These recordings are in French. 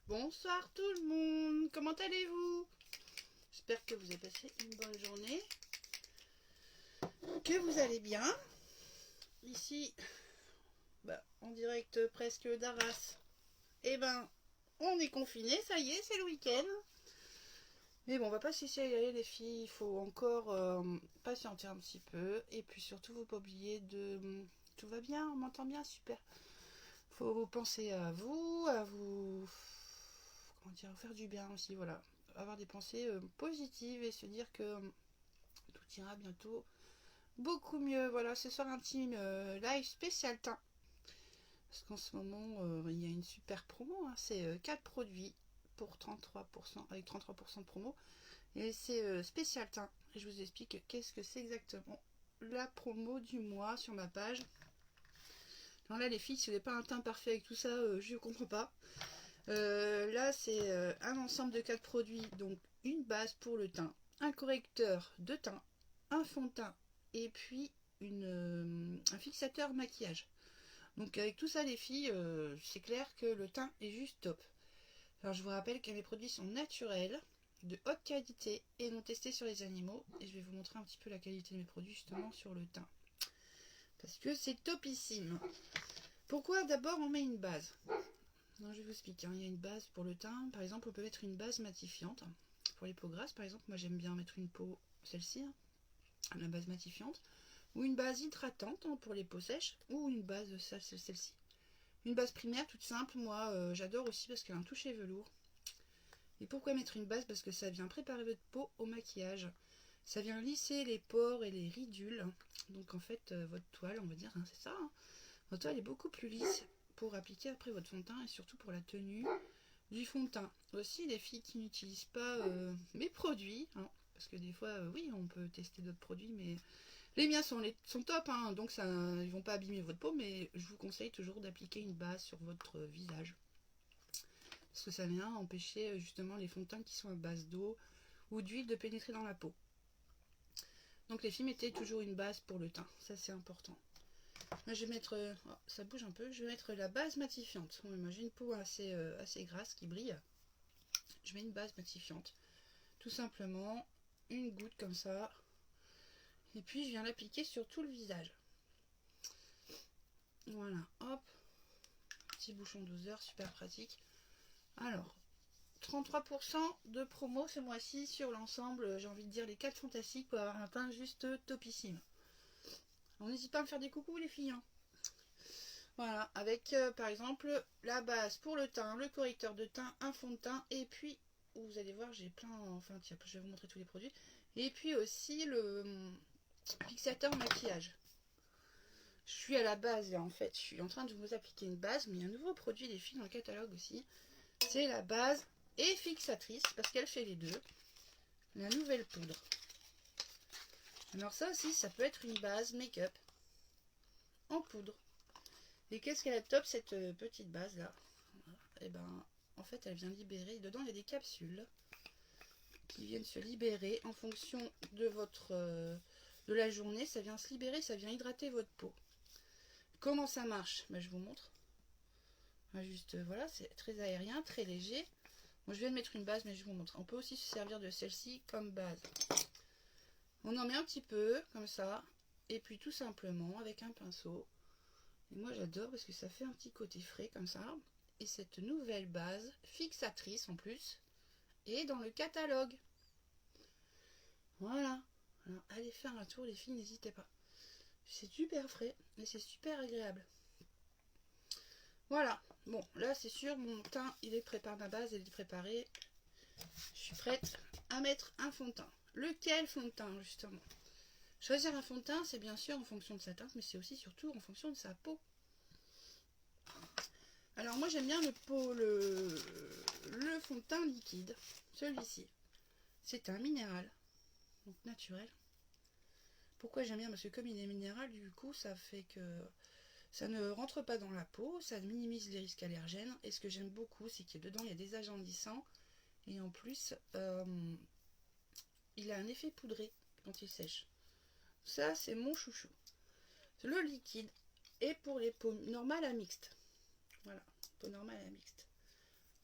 Bonsoir tout le monde, comment allez-vous? J'espère que vous avez passé une bonne journée, que vous allez bien. Ici, en direct presque d'Arras, on est confinés, ça y est, c'est le week-end. Mais bon, on va pas se laisser aller les filles, il faut encore patienter un petit peu. Et puis surtout, vous pas oublier de... Tout va bien, on m'entend bien, super. Faut penser à vous, comment dire, faire du bien aussi, voilà. Avoir des pensées positives et se dire que tout ira bientôt beaucoup mieux. Voilà, ce soir un petit live spécial teint. Parce qu'en ce moment, il y a une super promo, hein. C'est 4 produits pour 33%, avec 33% de promo. Et c'est spécial teint. Et je vous explique qu'est-ce que c'est exactement la promo du mois sur ma page. Alors là, les filles, si vous n'avez pas un teint parfait avec tout ça, je ne comprends pas. Là, c'est un ensemble de 4 produits. Donc, une base pour le teint, un correcteur de teint, un fond de teint et puis un fixateur maquillage. Donc, avec tout ça, les filles, c'est clair que le teint est juste top. Alors, je vous rappelle que mes produits sont naturels, de haute qualité et non testés sur les animaux. Et je vais vous montrer un petit peu la qualité de mes produits justement sur le teint. Parce que c'est topissime. Pourquoi d'abord on met une base? Non, je vais vous expliquer. Il y a une base pour le teint. Par exemple, on peut mettre une base matifiante. Pour les peaux grasses, par exemple, moi j'aime bien mettre une peau, celle-ci, la base matifiante. Ou une base hydratante pour les peaux sèches. Ou une base, celle-ci. Une base primaire toute simple, moi j'adore aussi parce qu'elle a un toucher velours. Et pourquoi mettre une base? Parce que ça vient préparer votre peau au maquillage. Ça vient lisser les pores et les ridules. Donc en fait, votre toile, on va dire, c'est ça. Votre toile est beaucoup plus lisse pour appliquer après votre fond de teint et surtout pour la tenue du fond de teint. Aussi, les filles qui n'utilisent pas mes produits, parce que des fois, oui, on peut tester d'autres produits, mais les miens sont top, donc ça, ils vont pas abîmer votre peau, mais je vous conseille toujours d'appliquer une base sur votre visage. Parce que ça vient empêcher justement les fonds de teint qui sont à base d'eau ou d'huile de pénétrer dans la peau. Donc les filles, mettez toujours une base pour le teint, ça c'est important. Moi je vais mettre, ça bouge un peu, je vais mettre la base matifiante. Bon, moi j'ai une peau assez grasse qui brille. Je mets une base matifiante. Tout simplement, une goutte comme ça. Et puis je viens l'appliquer sur tout le visage. Voilà, hop. Petit bouchon doseur, super pratique. Alors, 33% de promo ce mois-ci sur l'ensemble, j'ai envie de dire les 4 fantastiques pour avoir un teint juste topissime. On n'hésite pas à me faire des coucous les filles. Voilà, avec par exemple la base pour le teint, le correcteur de teint, un fond de teint, et puis vous allez voir, j'ai plein, enfin tiens, je vais vous montrer tous les produits, et puis aussi le fixateur maquillage. Je suis à la base là en fait, je suis en train de vous appliquer une base, mais il y a un nouveau produit des filles dans le catalogue aussi, c'est la base et fixatrice, parce qu'elle fait les deux, la nouvelle poudre. Alors ça aussi, ça peut être une base make-up en poudre. Et qu'est-ce qu'elle a de top cette petite base là? Et en fait elle vient libérer, dedans il y a des capsules qui viennent se libérer en fonction de votre de la journée. Ça vient se libérer, ça vient hydrater votre peau. Comment ça marche? Je vous montre. Juste voilà, c'est très aérien, très léger. Moi je viens de mettre une base, mais je vous montre. On peut aussi se servir de celle-ci comme base. On en met un petit peu comme ça, et puis tout simplement avec un pinceau. Et moi j'adore parce que ça fait un petit côté frais comme ça. Et cette nouvelle base fixatrice en plus est dans le catalogue. Voilà. Alors allez faire un tour les filles, n'hésitez pas. C'est super frais et c'est super agréable. Voilà. Bon, là c'est sûr, mon teint il est préparé, ma base elle est préparée. Je suis prête à mettre un fond de teint. Lequel fond de teint justement? Choisir un fond de teint, c'est bien sûr en fonction de sa teinte, mais c'est aussi surtout en fonction de sa peau. Alors moi j'aime bien le fond de teint liquide, celui-ci. C'est un minéral, donc naturel. Pourquoi j'aime bien? Parce que comme il est minéral, du coup ça fait que ça ne rentre pas dans la peau, ça minimise les risques allergènes. Et ce que j'aime beaucoup, c'est que dedans il y a des agents lissants. Et en plus, il a un effet poudré quand il sèche. Ça c'est mon chouchou. Le liquide est pour les peaux normales à mixtes. Voilà, peau normale à mixte.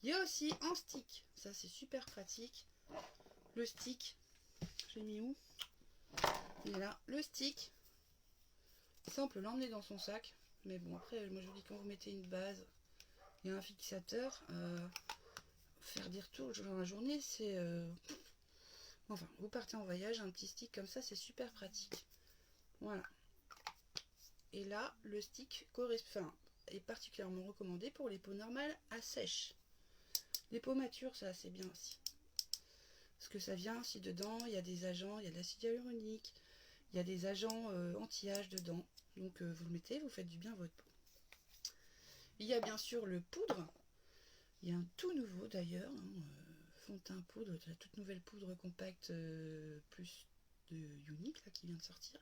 Il y a aussi en stick, ça c'est super pratique. Le stick, j'ai mis où? Il est là, le stick. Ça on peut l'emmener dans son sac. Mais bon après, moi je vous dis quand vous mettez une base et un fixateur, faire des retours dans la journée, c'est... Enfin, vous partez en voyage, un petit stick comme ça, c'est super pratique. Voilà. Et là, le stick est particulièrement recommandé pour les peaux normales à sèche. Les peaux matures, ça c'est bien aussi. Parce que ça vient si dedans, il y a des agents, il y a de l'acide hyaluronique, il y a des agents anti-âge dedans. Donc vous le mettez, vous faites du bien à votre peau. Il y a bien sûr le poudre. Il y a un tout nouveau d'ailleurs, hein, fond de teint poudre, la toute nouvelle poudre compacte plus de Unique là, qui vient de sortir.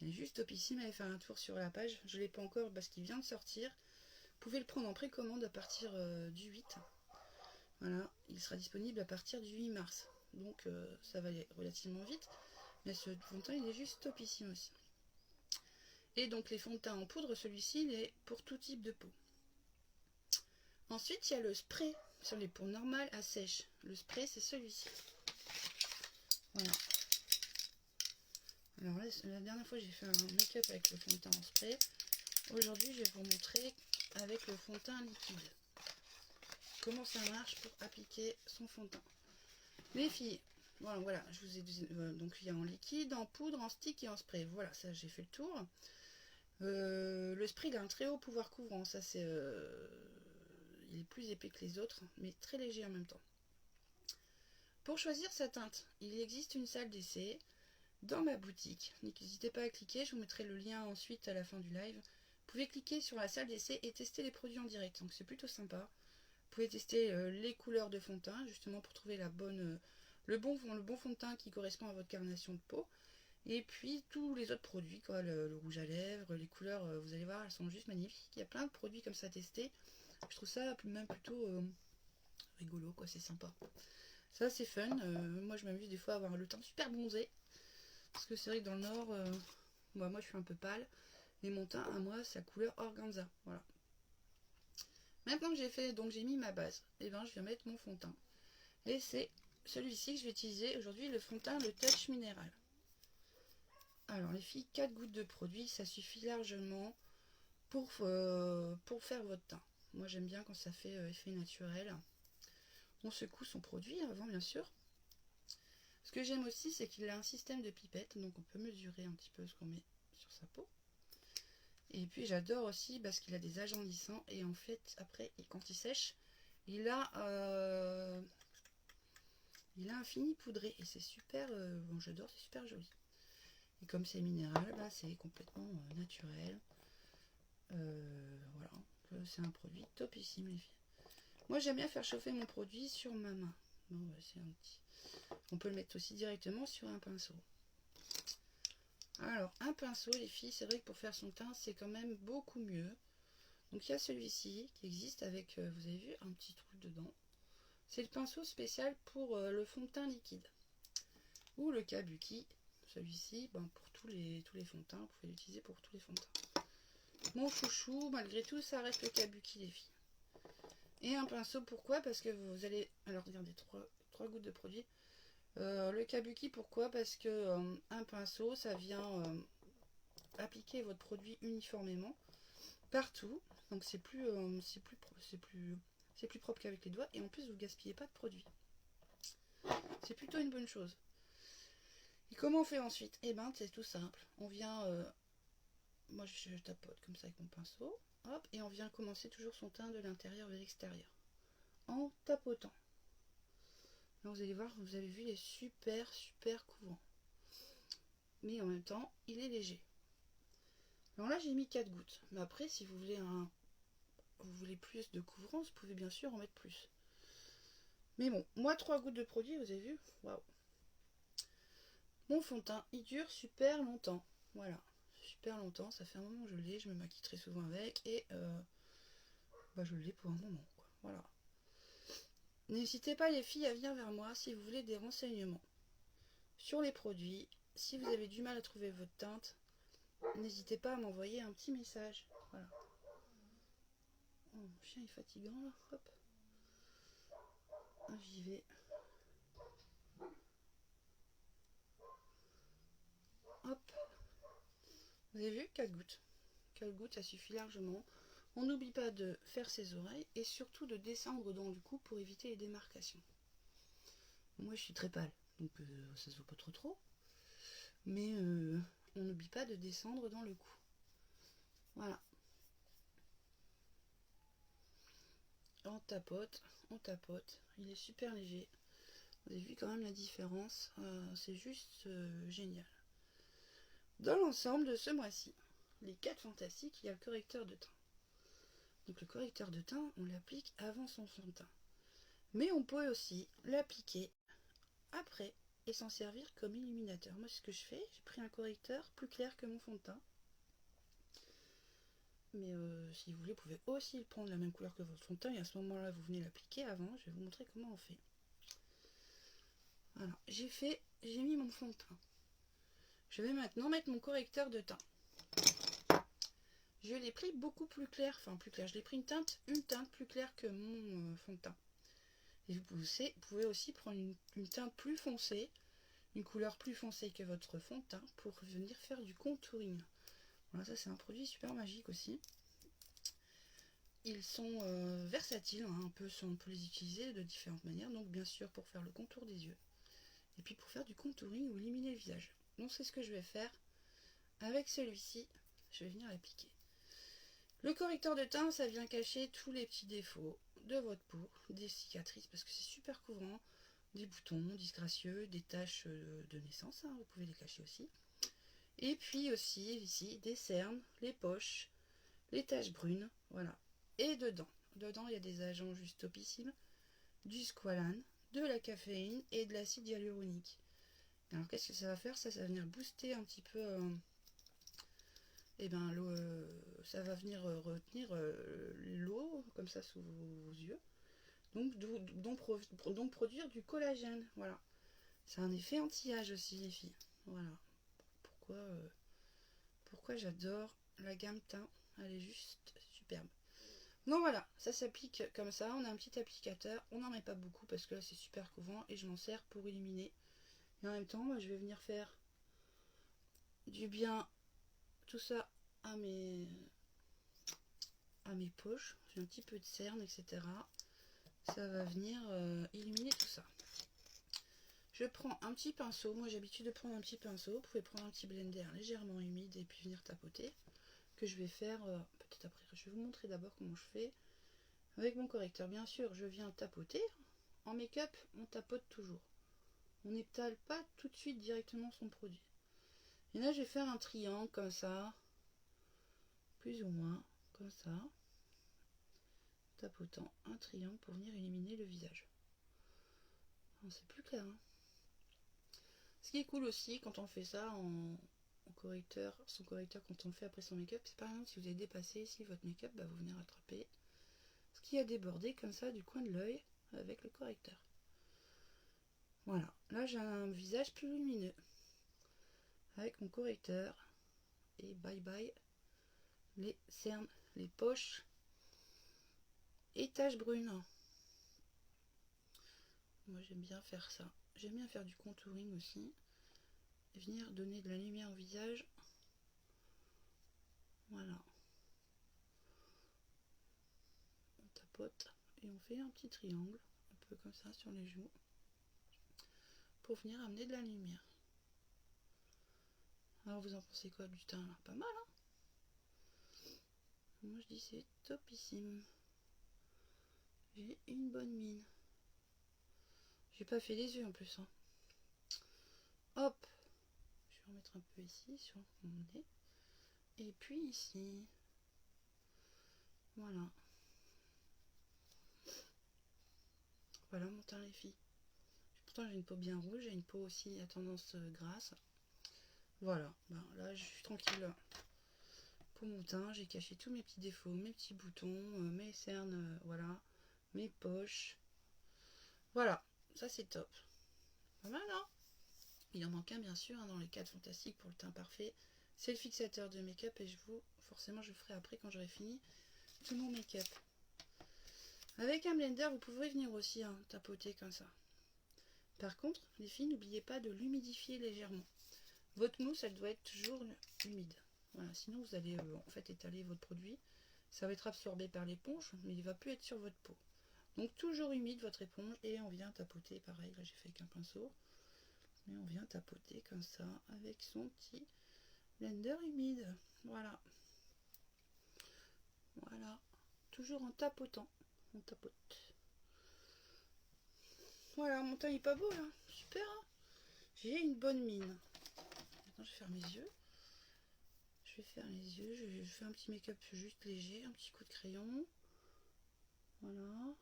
Il est juste topissime, allez faire un tour sur la page. Je ne l'ai pas encore parce qu'il vient de sortir. Vous pouvez le prendre en précommande à partir du 8. Voilà, il sera disponible à partir du 8 mars. Donc ça va aller relativement vite. Mais ce fond de teint, il est juste topissime aussi. Et donc les fonds de teint en poudre, celui-ci, il est pour tout type de peau. Ensuite, il y a le spray sur les peaux normales à sèche. Le spray, c'est celui-ci. Voilà. Alors là, la dernière fois, j'ai fait un make-up avec le fond de teint en spray. Aujourd'hui, je vais vous montrer avec le fond de teint liquide. Comment ça marche pour appliquer son fond de teint. Les filles, voilà, je vous ai dit, donc il y a en liquide, en poudre, en stick et en spray. Voilà, ça j'ai fait le tour. Le spray, il a un très haut pouvoir couvrant. Ça c'est... il est plus épais que les autres, mais très léger en même temps. Pour choisir sa teinte, il existe une salle d'essai dans ma boutique. N'hésitez pas à cliquer, je vous mettrai le lien ensuite à la fin du live. Vous pouvez cliquer sur la salle d'essai et tester les produits en direct, donc c'est plutôt sympa. Vous pouvez tester les couleurs de fond de teint, justement pour trouver le bon fond de teint qui correspond à votre carnation de peau. Et puis tous les autres produits, quoi, le rouge à lèvres, les couleurs, vous allez voir, elles sont juste magnifiques. Il y a plein de produits comme ça à tester. Je trouve ça même plutôt rigolo, quoi, c'est sympa. Ça c'est fun, moi je m'amuse des fois à avoir le teint super bronzé. Parce que c'est vrai que dans le nord, moi je suis un peu pâle. Et mon teint à moi, c'est la couleur organza. Voilà. Maintenant que j'ai fait, donc j'ai mis ma base, et ben je vais mettre mon fond de teint. Et c'est celui-ci que je vais utiliser aujourd'hui, le fond de teint, le Touch Minéral. Alors les filles, 4 gouttes de produit, ça suffit largement pour faire votre teint. Moi j'aime bien quand ça fait effet naturel. On secoue son produit avant bien sûr. Ce que j'aime aussi, c'est qu'il a un système de pipette, donc on peut mesurer un petit peu ce qu'on met sur sa peau. Et puis j'adore aussi parce qu'il a des agents lissants et en fait après quand il sèche, il a un fini poudré et c'est super, bon j'adore, c'est super joli. Et comme c'est minéral, bah, c'est complètement naturel. Voilà, c'est un produit topissime les filles. Moi j'aime bien faire chauffer mon produit sur ma main. Bon, bah, c'est un petit. On peut le mettre aussi directement sur un pinceau. Alors, un pinceau, les filles, c'est vrai que pour faire son teint, c'est quand même beaucoup mieux. Donc, il y a celui-ci qui existe avec, vous avez vu, un petit trou dedans. C'est le pinceau spécial pour le fond de teint liquide. Ou le Kabuki. Celui-ci, ben, pour tous les fonds de teint, vous pouvez l'utiliser pour tous les fonds de teint. Mon chouchou, malgré tout, ça reste le Kabuki, les filles. Et un pinceau, pourquoi? Parce que vous allez... Alors, regardez, 3 gouttes de produit. Le Kabuki, pourquoi? Parce que un pinceau, ça vient appliquer votre produit uniformément partout. Donc c'est plus propre qu'avec les doigts. Et en plus, vous ne gaspillez pas de produit. C'est plutôt une bonne chose. Et comment on fait ensuite? Eh ben, c'est tout simple. On vient... moi, je tapote comme ça avec mon pinceau. Hop, et on vient commencer toujours son teint de l'intérieur vers l'extérieur. En tapotant. Là, vous allez voir, vous avez vu, il est super couvrant. Mais en même temps, il est léger. Alors là, j'ai mis 4 gouttes. Mais après, si vous voulez plus de couvrance, vous pouvez bien sûr en mettre plus. Mais bon, moi, 3 gouttes de produit, vous avez vu? Waouh! Mon fond de teint, il dure super longtemps. Voilà, super longtemps. Ça fait un moment que je l'ai. Je me maquille très souvent avec. Et je l'ai pour un moment, quoi. Voilà. N'hésitez pas, les filles, à venir vers moi si vous voulez des renseignements sur les produits. Si vous avez du mal à trouver votre teinte, n'hésitez pas à m'envoyer un petit message. Voilà. Oh, mon chien est fatigant là. Hop. j'y vais. Hop. Vous avez vu, 4 gouttes. 4 gouttes, ça suffit largement. On n'oublie pas de faire ses oreilles et surtout de descendre dans du cou pour éviter les démarcations. Moi, je suis très pâle, donc ça se voit pas trop. Mais on n'oublie pas de descendre dans le cou. Voilà. On tapote. Il est super léger. Vous avez vu quand même la différence. C'est juste génial. Dans l'ensemble de ce mois-ci, les 4 fantastiques, il y a le correcteur de teint. Donc le correcteur de teint, on l'applique avant son fond de teint. Mais on peut aussi l'appliquer après et s'en servir comme illuminateur. Moi, ce que je fais, j'ai pris un correcteur plus clair que mon fond de teint. Mais si vous voulez, vous pouvez aussi prendre la même couleur que votre fond de teint et à ce moment-là, vous venez l'appliquer avant. Je vais vous montrer comment on fait. Voilà, j'ai mis mon fond de teint. Je vais maintenant mettre mon correcteur de teint. Je l'ai pris beaucoup plus clair, enfin plus clair. Je l'ai pris une teinte plus claire que mon fond de teint. Et vous pouvez aussi prendre une teinte plus foncée, une couleur plus foncée que votre fond de teint pour venir faire du contouring. Voilà, ça c'est un produit super magique aussi. Ils sont versatiles, hein, on peut les utiliser de différentes manières. Donc bien sûr pour faire le contour des yeux. Et puis pour faire du contouring ou éliminer le visage. Donc c'est ce que je vais faire avec celui-ci. Je vais venir l'appliquer. Le correcteur de teint, ça vient cacher tous les petits défauts de votre peau, des cicatrices parce que c'est super couvrant, des boutons disgracieux, des taches de naissance, hein, vous pouvez les cacher aussi. Et puis aussi ici des cernes, les poches, les taches brunes, voilà. Et dedans il y a des agents juste topissimes, du squalane, de la caféine et de l'acide hyaluronique. Alors qu'est-ce que ça va faire? Ça va venir booster un petit peu ça va venir retenir l'eau comme ça sous vos yeux, donc produire du collagène. Voilà, c'est un effet anti-âge aussi les filles. Voilà pourquoi j'adore la gamme teint, elle est juste superbe. Donc voilà, ça s'applique comme ça. On a un petit applicateur, on n'en met pas beaucoup parce que là c'est super couvrant et je m'en sers pour illuminer. Et en même temps, je vais venir faire du bien tout ça à mes poches. J'ai un petit peu de cerne, etc. Ça va venir illuminer tout ça. Je prends un petit pinceau. Moi, j'ai l'habitude de prendre un petit pinceau. Vous pouvez prendre un petit blender légèrement humide et puis venir tapoter. Que je vais faire peut-être après. Je vais vous montrer d'abord comment je fais avec mon correcteur. Bien sûr, je viens tapoter. En make-up, on tapote toujours. On n'étale pas tout de suite directement son produit. Et là, je vais faire un triangle comme ça. Plus ou moins comme ça. Tapotant un triangle pour venir éliminer le visage. C'est plus clair. Hein. Ce qui est cool aussi quand on fait ça en correcteur, son correcteur quand on le fait après son make-up, c'est par exemple si vous avez dépassé ici votre make-up, vous venez rattraper ce qui a débordé comme ça du coin de l'œil avec le correcteur. Voilà, là j'ai un visage plus lumineux avec mon correcteur et bye bye les cernes, les poches et taches brunes. Moi j'aime bien faire ça. J'aime bien faire du contouring aussi. Et venir donner de la lumière au visage. Voilà. On tapote et on fait un petit triangle. Un peu comme ça sur les joues. Pour venir amener de la lumière. Alors vous en pensez quoi du teint là? Pas mal hein? Moi je dis c'est topissime. J'ai une bonne mine. J'ai pas fait les yeux en plus. Hein. Hop. Je vais remettre un peu ici sur mon nez. Et puis ici. Voilà. Voilà mon teint les filles. Pourtant j'ai une peau bien rouge, j'ai une peau aussi à tendance grasse. Voilà. Ben, là je suis tranquille. Pour mon teint, j'ai caché tous mes petits défauts, mes petits boutons, mes cernes, voilà. Mes poches. Voilà. Ça c'est top. Pas mal hein? Il en manque un bien sûr hein, dans les 4 fantastiques pour le teint parfait. C'est le fixateur de make-up et forcément je le ferai après quand j'aurai fini tout mon make-up. Avec un blender, vous pouvez venir aussi tapoter comme ça. Par contre, les filles, n'oubliez pas de l'humidifier légèrement. Votre mousse, elle doit être toujours humide. Voilà, sinon vous allez en fait étaler votre produit. Ça va être absorbé par l'éponge, mais il ne va plus être sur votre peau. Donc toujours humide votre éponge et on vient tapoter. Pareil, là j'ai fait avec un pinceau. Mais on vient tapoter comme ça avec son petit blender humide. Voilà. Voilà. Toujours en tapotant. On tapote. Voilà, mon teint n'est pas beau là. Super. Hein, j'ai une bonne mine. Maintenant je vais faire mes yeux. Je vais faire les yeux. Je fais un petit make-up juste léger. Un petit coup de crayon. Voilà.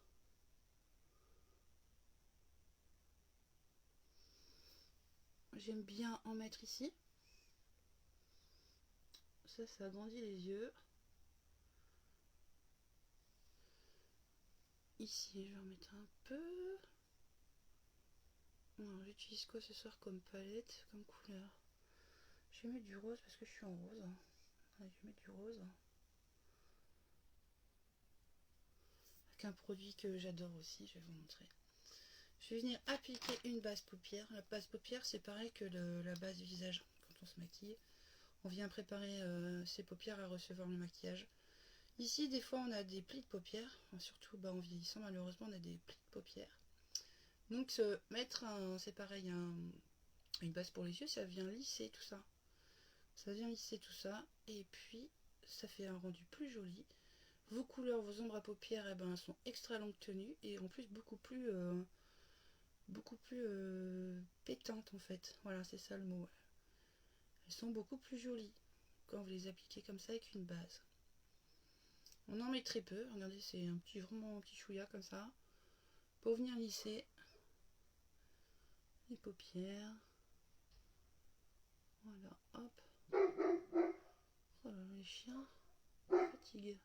J'aime bien en mettre ici. Ça agrandit les yeux. Ici, je vais en mettre un peu. J'utilise quoi ce soir comme palette, comme couleur? Je vais mettre du rose parce que je suis en rose. Allez, je vais mettre du rose. Avec un produit que j'adore aussi, je vais vous montrer. Je vais venir appliquer une base paupière. La base paupière, c'est pareil que la base visage. Quand on se maquille, on vient préparer ses paupières à recevoir le maquillage. Ici, des fois, on a des plis de paupières. Surtout en vieillissant, malheureusement, on a des plis de paupières. Donc, c'est pareil, une base pour les yeux, ça vient lisser tout ça. Ça vient lisser tout ça. Et puis, ça fait un rendu plus joli. Vos couleurs, vos ombres à paupières, sont extra longue tenue. Et en plus, beaucoup plus pétantes en fait. Voilà, c'est ça le mot. Elles sont beaucoup plus jolies quand vous les appliquez comme ça avec une base. On en met très peu. Regardez, c'est vraiment un petit chouïa comme ça. Pour venir lisser les paupières. Voilà, hop. Oh là là, les chiens. Fatigue.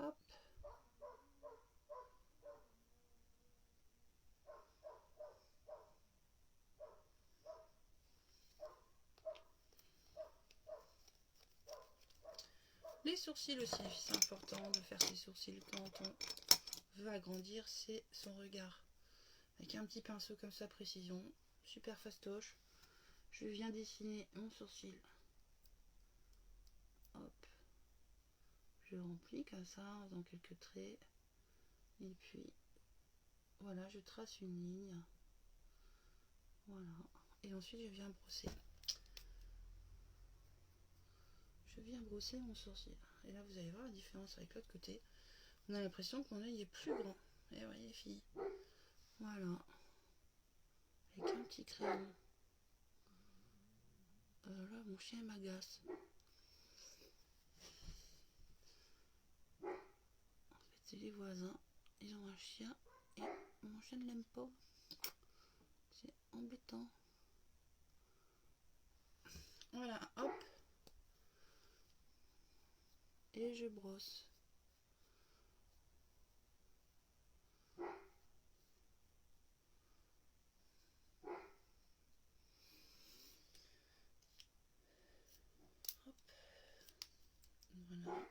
Hop. Les sourcils aussi, c'est important de faire ses sourcils quand on veut agrandir son regard. Avec un petit pinceau comme ça, précision. Super fastoche. Je viens dessiner mon sourcil. Hop. Je remplis comme ça en faisant quelques traits. Et puis, voilà, je trace une ligne. Voilà. Et ensuite, je viens brosser. Je viens brosser mon sourcil. Et là, vous allez voir la différence avec l'autre côté. On a l'impression que mon œil est plus grand. Et oui, les filles. Voilà. Avec un petit crayon. Là, mon chien m'agace. En fait, c'est les voisins. Ils ont un chien. Et mon chien ne l'aime pas. C'est embêtant. Voilà, hop. Et je brosse. Hop. Voilà.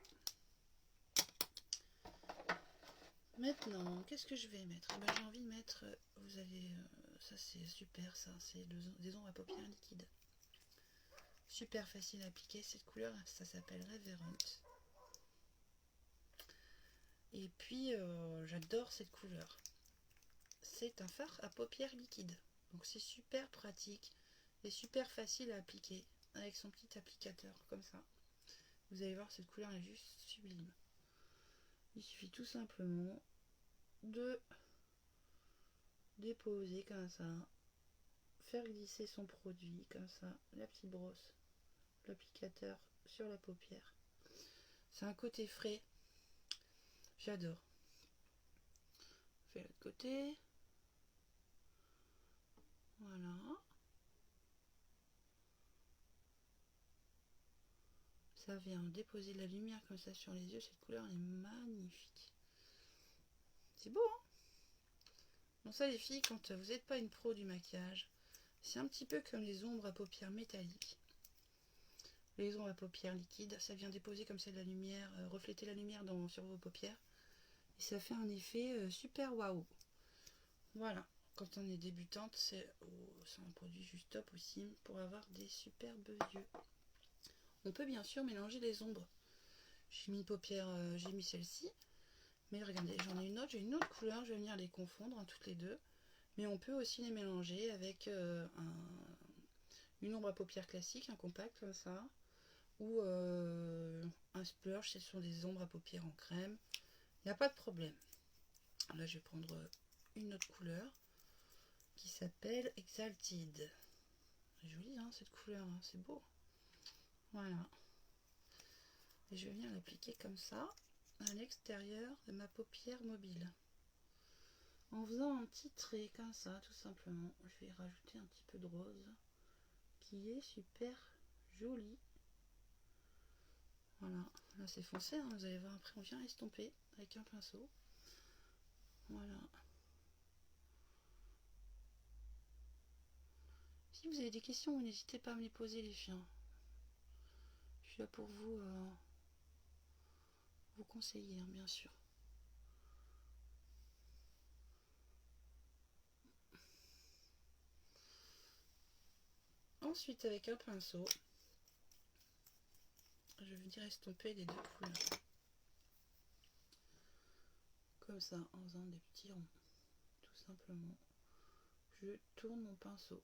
Maintenant, qu'est-ce que je vais mettre? J'ai envie de mettre, vous avez, ça c'est super, ça c'est des ombres à paupières liquides. Super facile à appliquer, cette couleur, ça s'appelle Reverent. Et puis, j'adore cette couleur. C'est un fard à paupières liquides. Donc c'est super pratique et super facile à appliquer avec son petit applicateur, comme ça. Vous allez voir, cette couleur est juste sublime. Il suffit tout simplement de déposer comme ça, faire glisser son produit comme ça, la petite brosse, l'applicateur sur la paupière. C'est un côté frais, j'adore. Je fais l'autre côté, voilà. Ça vient déposer de la lumière comme ça sur les yeux, cette couleur elle est magnifique. C'est beau, hein? Bon, ça les filles, quand vous n'êtes pas une pro du maquillage, c'est un petit peu comme les ombres à paupières métalliques. les ombres à paupières liquides. Ça vient déposer comme ça de la lumière, refléter la lumière sur vos paupières. Et ça fait un effet super waouh. Voilà, quand on est débutante, c'est un produit juste top aussi pour avoir des superbes yeux. On peut bien sûr mélanger les ombres. J'ai mis j'ai mis celle-ci. Mais regardez, j'en ai une autre, j'ai une autre couleur, je vais venir les confondre toutes les deux. Mais on peut aussi les mélanger avec une ombre à paupières classique, un compact comme ça. Ou un splurge, ce sont des ombres à paupières en crème. Il n'y a pas de problème. Là, je vais prendre une autre couleur qui s'appelle Exalted. Jolie hein, cette couleur, hein, c'est beau. Voilà. Et je vais venir l'appliquer comme ça à l'extérieur de ma paupière mobile. En faisant un petit trait comme ça, tout simplement. Je vais rajouter un petit peu de rose qui est super joli. Voilà, là c'est foncé, hein, vous allez voir après on vient estomper avec un pinceau. Voilà. Si vous avez des questions, n'hésitez pas à me les poser les filles. Je suis là pour vous conseiller, hein, bien sûr. Ensuite, avec un pinceau, je vais venir estomper les deux couleurs. Comme ça, en faisant des petits ronds. Tout simplement. Je tourne mon pinceau.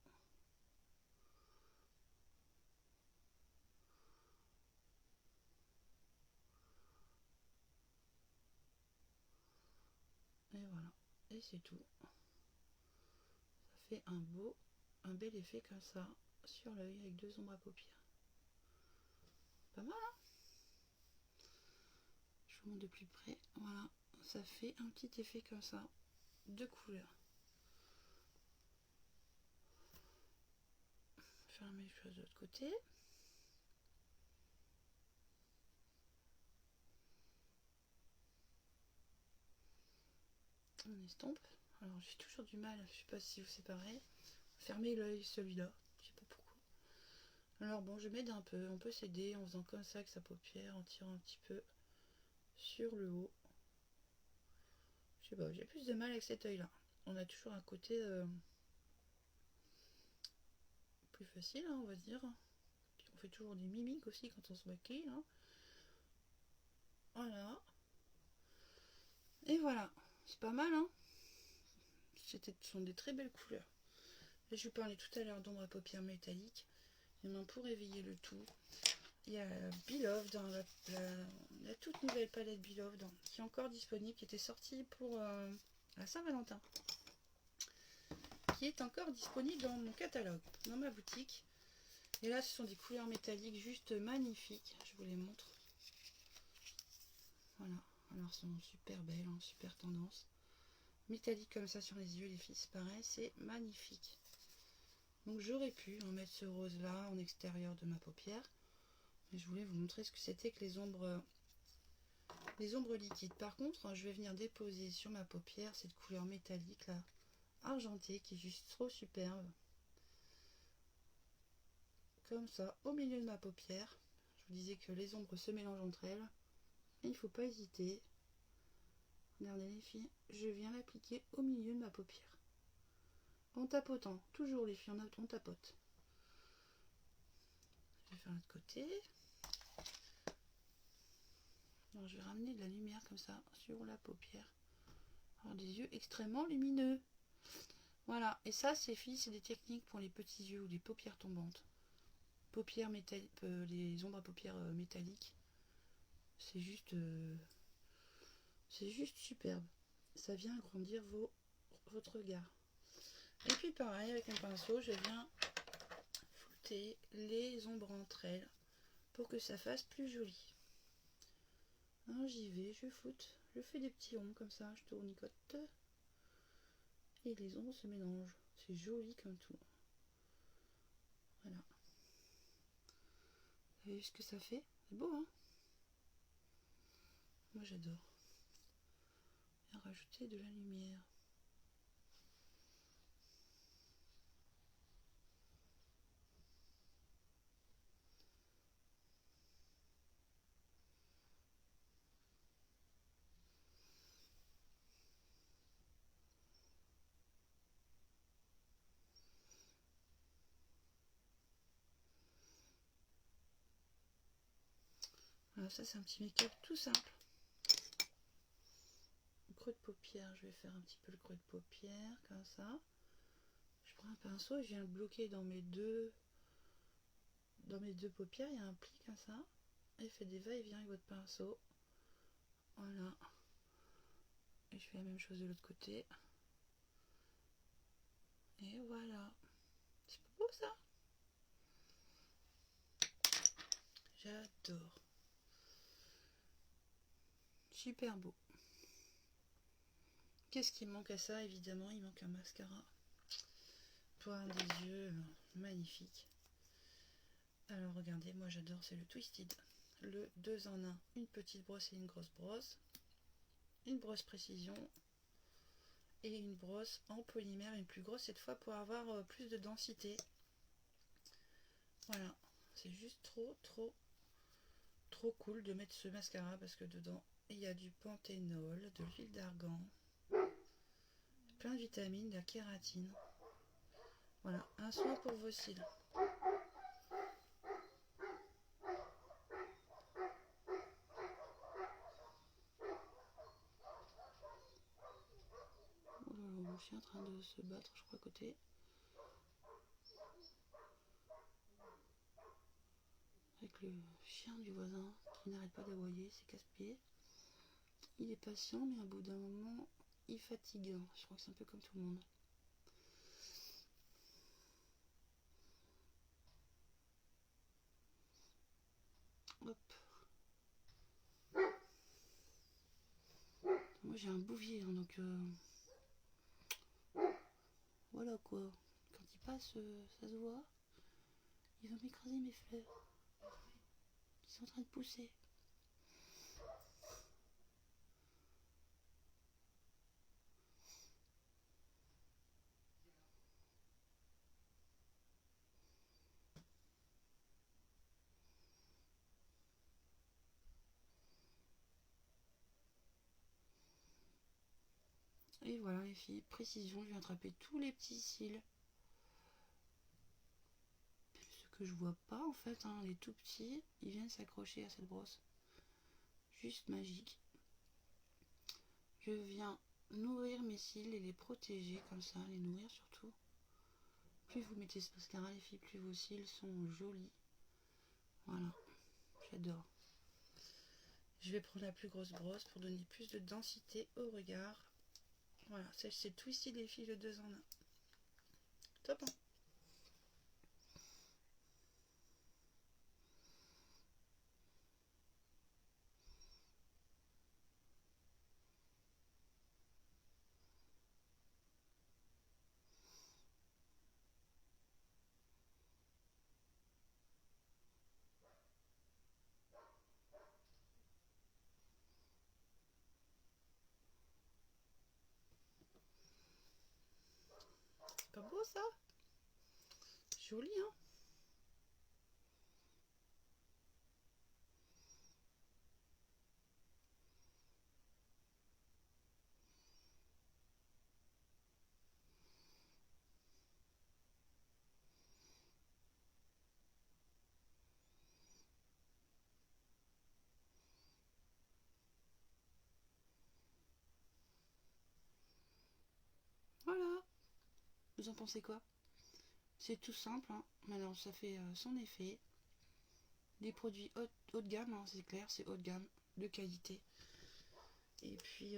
Et voilà. Et c'est tout. Ça fait un bel effet comme ça sur l'œil avec deux ombres à paupières. Pas mal, hein? Je vous montre de plus près. Voilà. Ça fait un petit effet comme ça. Deux couleurs. Faire la même chose de l'autre côté. On estompe. Alors j'ai toujours du mal, je sais pas si vous c'est pareil. Fermer l'œil celui-là, je sais pas pourquoi. Alors bon, je m'aide un peu, on peut s'aider en faisant comme ça avec sa paupière, en tirant un petit peu sur le haut. Je sais pas, j'ai plus de mal avec cet œil là. On a toujours un côté plus facile, hein, on va dire. Puis on fait toujours des mimiques aussi quand on se maquille. Hein. Voilà. Et voilà, c'est pas mal, hein. Ce sont des très belles couleurs. Et je vous parlais tout à l'heure d'ombre à paupières métalliques. Et maintenant pour réveiller le tout, il y a Beloved dans la toute nouvelle palette Beloved qui est encore disponible, qui était sortie pour la Saint-Valentin, qui est encore disponible dans mon catalogue, dans ma boutique. Et là, ce sont des couleurs métalliques juste magnifiques. Je vous les montre. Voilà. Alors, elles sont super belles, hein, super tendance. Métallique comme ça sur les yeux, les filles, c'est pareil, c'est magnifique. Donc, j'aurais pu en mettre ce rose-là en extérieur de ma paupière. Mais je voulais vous montrer ce que c'était que les ombres liquides. Par contre, je vais venir déposer sur ma paupière cette couleur métallique là, argentée, qui est juste trop superbe. Comme ça, au milieu de ma paupière. Je vous disais que les ombres se mélangent entre elles. Et il ne faut pas hésiter. Regardez les filles, je viens l'appliquer au milieu de ma paupière. En tapotant, toujours les filles, on tapote. Je vais faire l'autre côté. Alors, je vais ramener de la lumière comme ça sur la paupière. Alors, des yeux extrêmement lumineux. Voilà, et ça, ces filles, c'est des techniques pour les petits yeux ou les paupières tombantes. Paupières métalliques, les ombres à paupières métalliques. C'est juste superbe. Ça vient agrandir votre regard. Et puis pareil, avec un pinceau, je viens flouter les ombres entre elles pour que ça fasse plus joli. Alors j'y vais, je floute, je fais des petits ronds comme ça, je tournicote. Et les ombres se mélangent. C'est joli comme tout. Voilà. Vous avez vu ce que ça fait? C'est beau, hein? Moi j'adore. Et rajouter de la lumière. Voilà, ça c'est un petit make-up tout simple. Creux de paupière, je vais faire un petit peu le creux de paupière, comme ça. Je prends un pinceau et je viens le bloquer dans mes deux paupières. Il y a un pli comme ça. Et faites des va-et-vient avec votre pinceau. Voilà. Et je fais la même chose de l'autre côté. Et voilà. C'est pas beau ça? J'adore. Super beau. Qu'est-ce qui manque à ça? Évidemment, il manque un mascara. Pour avoir des yeux magnifiques. Alors regardez, moi j'adore, c'est le Twisted. Le 2 en 1. Une petite brosse et une grosse brosse. Une brosse précision. Et une brosse en polymère, une plus grosse cette fois pour avoir plus de densité. Voilà. C'est juste trop cool de mettre ce mascara parce que dedans il y a du panthénol, de l'huile d'argan, plein de vitamines, de la kératine. Voilà, un soin pour vos cils. Oh là là, mon chien est en train de se battre, je crois, à côté. Avec le chien du voisin qui n'arrête pas d'aboyer, c'est casse-pied. Il est patient, mais à bout d'un moment, il fatigue. Je crois que c'est un peu comme tout le monde. Hop. Moi j'ai un bouvier, hein, donc voilà quoi. Quand il passe, ça se voit. Il va m'écraser mes fleurs qui sont en train de pousser. Et voilà les filles, précision, je vais attraper tous les petits cils. Ce que je vois pas en fait, hein, les tout petits, ils viennent s'accrocher à cette brosse. Juste magique. Je viens nourrir mes cils et les protéger comme ça, les nourrir surtout. Plus vous mettez ce mascara les filles, plus vos cils sont jolis. Voilà, j'adore. Je vais prendre la plus grosse brosse pour donner plus de densité au regard. Voilà, c'est Twisted les filles, le 2 en 1. Top hein. C'est pas beau ça? Joli hein. Voilà. Vous en pensez quoi? C'est tout simple, hein. Mais alors ça fait son effet. Des produits haut de gamme, hein, c'est clair, c'est haut de gamme, de qualité. Et puis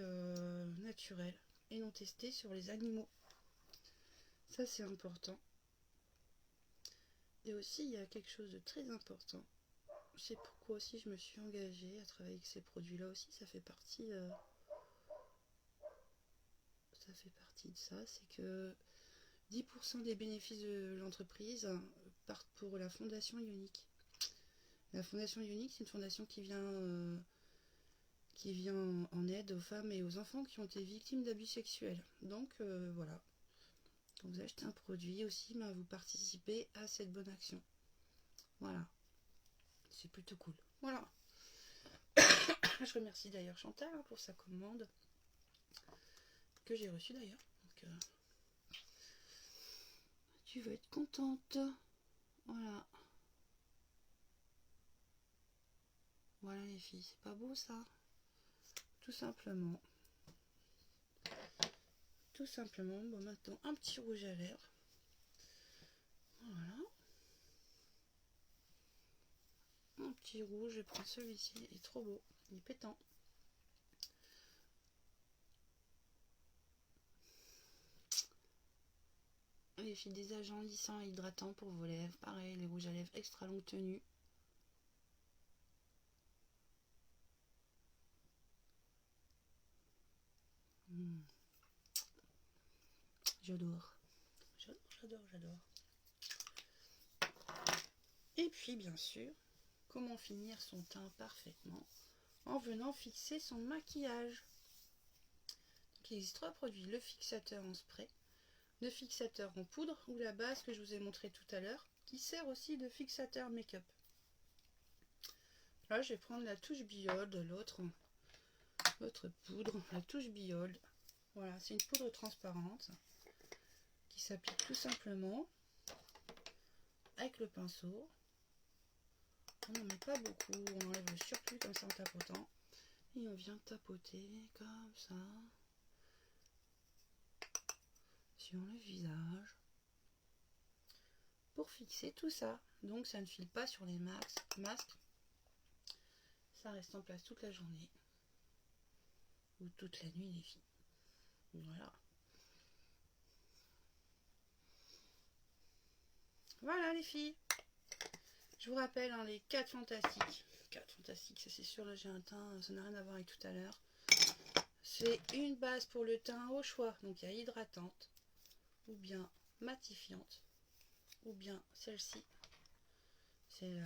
naturel. Et non testé sur les animaux. Ça c'est important. Et aussi il y a quelque chose de très important. C'est pourquoi aussi je me suis engagée à travailler avec ces produits-là aussi. Ça fait partie de ça. C'est que 10% des bénéfices de l'entreprise partent pour la Fondation Ionique. La Fondation Ionique, c'est une fondation qui vient en aide aux femmes et aux enfants qui ont été victimes d'abus sexuels. Donc voilà, quand vous achetez un produit aussi, vous participez à cette bonne action. Voilà, c'est plutôt cool. Voilà. Je remercie d'ailleurs Chantal pour sa commande que j'ai reçue d'ailleurs. Donc, tu vas être contente. Voilà. Voilà les filles, c'est pas beau ça? Tout simplement. Tout simplement. Bon, maintenant un petit rouge à lèvres. Voilà. Un petit rouge, je vais prendre celui-ci, il est trop beau, il est pétant. Les filles, des agents lissants et hydratants pour vos lèvres. Pareil, les rouges à lèvres extra longue tenue. J'adore. J'adore. Et puis, bien sûr, comment finir son teint parfaitement en venant fixer son maquillage. Donc, il existe 3 produits. Le fixateur en spray, le fixateur en poudre ou la base que je vous ai montré tout à l'heure, qui sert aussi de fixateur make-up. Là, je vais prendre la touche Biold, l'autre poudre, la touche Biold. Voilà, c'est une poudre transparente qui s'applique tout simplement avec le pinceau. On n'en met pas beaucoup, on enlève le surplus comme ça en tapotant. Et on vient tapoter comme ça sur le visage pour fixer tout ça. Donc ça ne file pas sur les masques. Ça reste en place toute la journée ou toute la nuit les filles. Voilà. Voilà les filles. Je vous rappelle hein, les 4 fantastiques. 4 fantastiques, ça c'est sûr, là j'ai un teint, ça n'a rien à voir avec tout à l'heure. C'est une base pour le teint au choix. Donc il y a hydratante, ou bien matifiante, ou bien celle-ci. C'est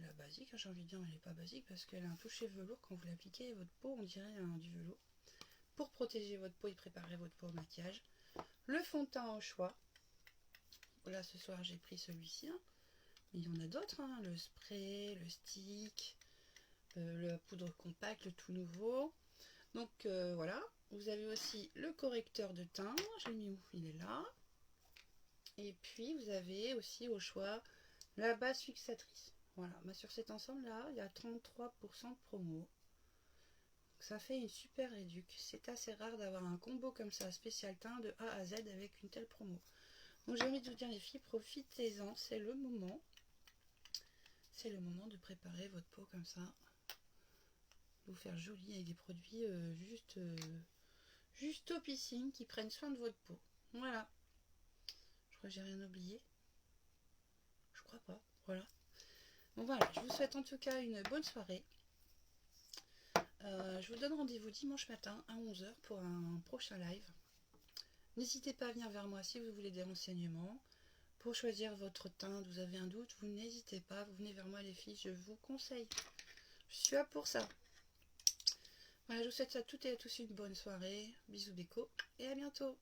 la basique, j'ai envie de dire, mais elle n'est pas basique parce qu'elle a un toucher velours. Quand vous l'appliquez, votre peau, on dirait du velours. Pour protéger votre peau et préparer votre peau au maquillage. Le fond de teint au choix. Là, ce soir, j'ai pris celui-ci. Hein. Mais il y en a d'autres. Hein. Le spray, le stick, la poudre compacte, le tout nouveau. Donc, voilà. Vous avez aussi le correcteur de teint. J'ai mis où? Il est là. Et puis, vous avez aussi au choix la base fixatrice. Voilà, bah sur cet ensemble-là, il y a 33% de promo. Donc ça fait une super réduc. C'est assez rare d'avoir un combo comme ça, spécial teint de A à Z avec une telle promo. Donc j'ai envie de vous dire les filles, profitez-en, c'est le moment. C'est le moment de préparer votre peau comme ça. Vous faire joli avec des produits juste topissime qui prennent soin de votre peau. Voilà. Je crois que j'ai rien oublié. Je crois pas. Voilà. Bon voilà, je vous souhaite en tout cas une bonne soirée. Je vous donne rendez-vous dimanche matin à 11 h pour un prochain live. N'hésitez pas à venir vers moi si vous voulez des renseignements. Pour choisir votre teint, vous avez un doute, vous n'hésitez pas, vous venez vers moi les filles, je vous conseille. Je suis là pour ça. Voilà, je vous souhaite à toutes et à tous une bonne soirée. Bisous béco et à bientôt.